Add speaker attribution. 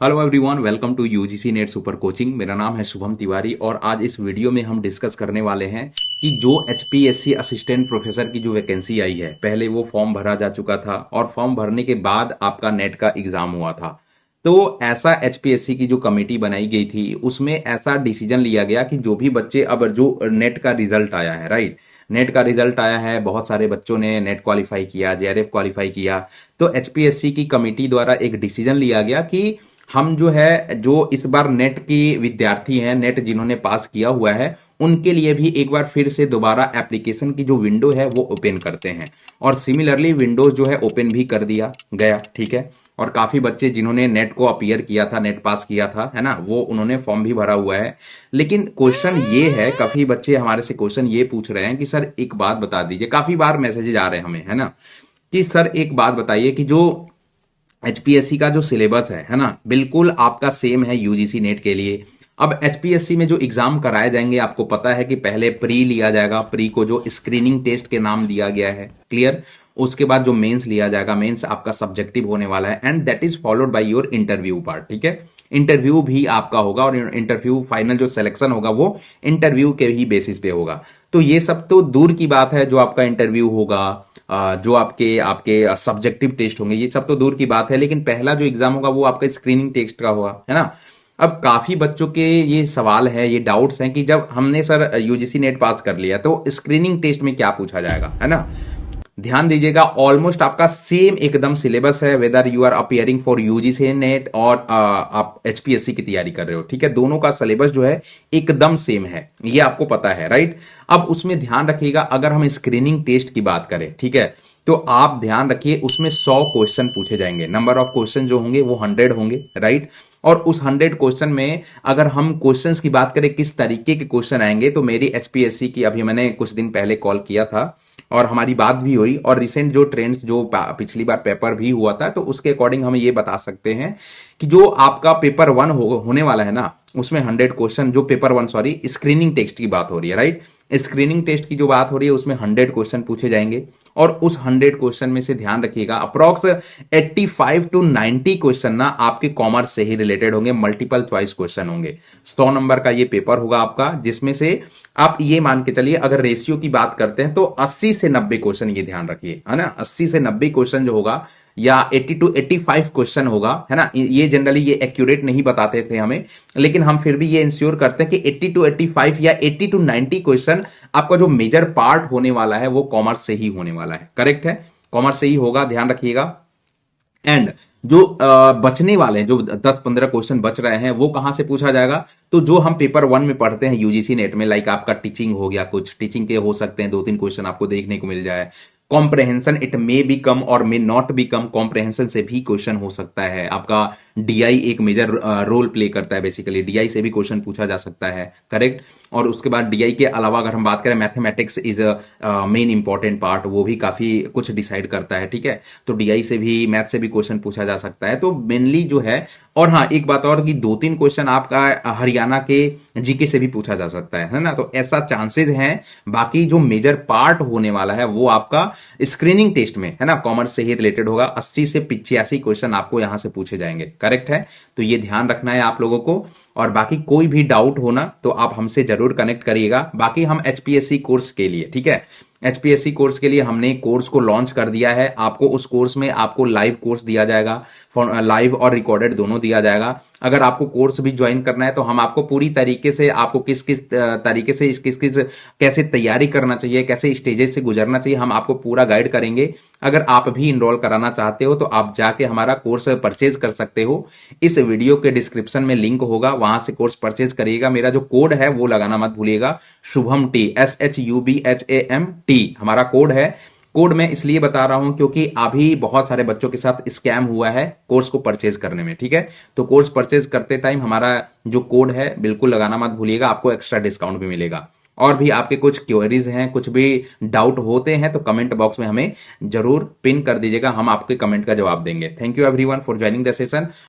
Speaker 1: Hello everyone, welcome to UGC NET super coaching. मेरा नाम है शुभम तिवारी और आज इस वीडियो में हम डिस्कस करने वाले हैं कि जो एचपीएससी असिस्टेंट प्रोफेसर की जो वैकेंसी आई है, पहले वो फॉर्म भरा जा चुका था और फॉर्म भरने के बाद आपका नेट का एग्जाम हुआ था। तो ऐसा एचपीएससी की जो कमेटी बनाई गई थी उसमें ऐसा डिसीजन लिया गया कि जो भी बच्चे, अब जो नेट का रिजल्ट आया है, राइट, नेट का रिजल्ट आया है, बहुत सारे बच्चों ने नेट क्वालिफाई किया, जेआरएफ क्वालिफाई किया। तो एचपीएससी की कमेटी द्वारा एक डिसीजन लिया गया कि हम जो है, जो इस बार नेट की विद्यार्थी हैं, नेट जिन्होंने पास किया हुआ है, उनके लिए भी एक बार फिर से दोबारा एप्लीकेशन की जो विंडो है वो ओपन करते हैं। और सिमिलरली विंडोज जो है ओपन भी कर दिया गया, ठीक है। और काफी बच्चे जिन्होंने नेट को अपीयर किया था, नेट पास किया था, है ना, वो उन्होंने फॉर्म भी भरा हुआ है। लेकिन क्वेश्चन ये है, काफी बच्चे हमारे से क्वेश्चन ये पूछ रहे हैं कि सर एक बात बता दीजिए, काफी बार मैसेजेस आ रहे हैं हमें, है ना, कि सर एक बात बताइए कि जो एचपीएससी का जो सिलेबस है ना, बिल्कुल आपका सेम है यूजीसी नेट के लिए। अब एचपीएससी में जो एग्जाम कराए जाएंगे, आपको पता है कि पहले प्री लिया जाएगा, प्री को जो स्क्रीनिंग टेस्ट के नाम दिया गया है, क्लियर। उसके बाद जो मेंस लिया जाएगा, मेंस आपका सब्जेक्टिव होने वाला है and that is followed by your interview part, ठीक है। इंटरव्यू भी आपका होगा और इंटरव्यू फाइनल जो सिलेक्शन होगा वो इंटरव्यू के ही बेसिस पे होगा। तो ये सब तो दूर की बात है, जो आपका इंटरव्यू होगा, जो आपके आपके सब्जेक्टिव टेस्ट होंगे, ये सब तो दूर की बात है। लेकिन पहला जो एग्जाम होगा वो आपका स्क्रीनिंग टेस्ट का होगा, है ना। अब काफी बच्चों के ये सवाल है, ये डाउट्स हैं कि जब हमने सर यूजीसी नेट पास कर लिया तो स्क्रीनिंग टेस्ट में क्या पूछा जाएगा, है ना। ध्यान दीजिएगा, ऑलमोस्ट आपका सेम एकदम सिलेबस है, whether you are appearing for UGC NET और आप एचपीएससी की तैयारी कर रहे हो, ठीक है। दोनों का सिलेबस जो है एकदम सेम है, ये आपको पता है, राइट। अब उसमें ध्यान रखिएगा, अगर हम स्क्रीनिंग टेस्ट की बात करें, ठीक है, तो आप ध्यान रखिए उसमें 100 क्वेश्चन पूछे जाएंगे। नंबर ऑफ क्वेश्चन जो होंगे वो 100 होंगे, राइट। और उस 100 क्वेश्चन में अगर हम क्वेश्चंस की बात करें, किस तरीके के क्वेश्चन आएंगे, तो मेरी एचपीएससी की, अभी मैंने कुछ दिन पहले कॉल किया था और हमारी बात भी हुई, और रिसेंट जो ट्रेंड्स, जो पिछली बार पेपर भी हुआ था, तो उसके अकॉर्डिंग हम ये बता सकते हैं कि जो आपका पेपर 1 होने वाला है ना, उसमें 100 क्वेश्चन, जो पेपर 1, सॉरी, स्क्रीनिंग टेस्ट की बात हो रही है, राइट। स्क्रीनिंग टेस्ट की जो बात हो रही है उसमें 100 क्वेश्चन पूछे जाएंगे और उस 100 क्वेश्चन में से ध्यान रखिएगा अप्रॉक्स 85 टू 90 क्वेश्चन ना आपके कॉमर्स से ही रिलेटेड होंगे, मल्टीपल चॉइस क्वेश्चन होंगे। 100 नंबर का ये पेपर होगा आपका, जिसमें से आप ये मान के चलिए, अगर रेशियो की बात करते हैं तो 80 से 90 क्वेश्चन, ये ध्यान रखिए, है ना, 80 से 90 क्वेश्चन जो होगा, या 80 टू 85 क्वेश्चन होगा, है ना। ये जनरली ये एक्यूरेट नहीं बताते थे हमें, लेकिन हम फिर भी ये इंश्योर करते हैं कि 80 टू 85 या 80 टू 90 क्वेश्चन आपका जो मेजर पार्ट होने वाला है वो कॉमर्स से ही होने वाला है, करेक्ट है, कॉमर्स से ही होगा, ध्यान रखिएगा। एंड जो बचने वाले हैं, जो 10-15 क्वेश्चन बच रहे हैं, वो कहां से पूछा जाएगा, तो जो हम पेपर 1 में पढ़ते हैं यूजीसी नेट में, लाइक आपका टीचिंग हो गया, कुछ टीचिंग के हो सकते हैं 2-3 क्वेश्चन आपको देखने को मिल जाए। कॉम्प्रहेंशन, इट मे बी कम और may not be come, comprehension से भी क्वेश्चन हो सकता है। आपका डीआई एक मेजर रोल प्ले करता है, बेसिकली डीआई से भी क्वेश्चन पूछा जा सकता है, करेक्ट। और उसके बाद डीआई के अलावा अगर हम बात करें, mathematics is main important part, वो भी काफी कुछ डिसाइड करता है, ठीक है। तो डीआई से भी, मैथ से भी क्वेश्चन पूछा जा सकता है, तो मेनली जो है। और हाँ, एक बात और कि 2-3 क्वेश्चन आपका हरियाणा के जीके से भी पूछा जा सकता है ना, तो ऐसा चांसेस हैं। बाकी जो मेजर पार्ट होने वाला है वो आपका स्क्रीनिंग टेस्ट में, है ना, कॉमर्स से ही रिलेटेड होगा। 80 से 85 क्वेश्चन आपको यहां से पूछे जाएंगे, करेक्ट है। तो ये ध्यान रखना है आप लोगों को। और बाकी कोई भी डाउट होना तो आप हमसे जरूर कनेक्ट करिएगा। बाकी हम एचपीएससी कोर्स के लिए, ठीक है, एचपीएससी कोर्स के लिए हमने कोर्स को लॉन्च कर दिया है। आपको उस कोर्स में आपको लाइव कोर्स दिया जाएगा, लाइव और रिकॉर्डेड दोनों दिया जाएगा। अगर आपको कोर्स भी ज्वाइन करना है तो हम आपको पूरी तरीके से, आपको किस किस तरीके से, किस किस कैसे तैयारी करना चाहिए, कैसे स्टेजेस से गुजरना चाहिए, हम आपको पूरा गाइड करेंगे। अगर आप भी इनरोल कराना चाहते हो तो आप जाके हमारा कोर्स परचेज कर सकते हो। इस वीडियो के डिस्क्रिप्शन में लिंक होगा, वहां से कोर्स परचेज करिएगा। मेरा जो कोड है वो लगाना मत भूलिएगा, शुभम टी, SHUBHAMT हमारा कोड है। कोड मैं इसलिए बता रहा हूं क्योंकि अभी बहुत सारे बच्चों के साथ स्कैम हुआ है कोर्स को परचेज करने में, ठीक है। तो कोर्स परचेज करते टाइम हमारा जो कोड है बिल्कुल लगाना मत भूलिएगा, आपको एक्स्ट्रा डिस्काउंट भी मिलेगा। और भी आपके कुछ क्वेरीज हैं, कुछ भी डाउट होते हैं तो कमेंट बॉक्स में हमें जरूर पिन कर दीजिएगा, हम आपके कमेंट का जवाब देंगे। Thank you everyone for joining the session.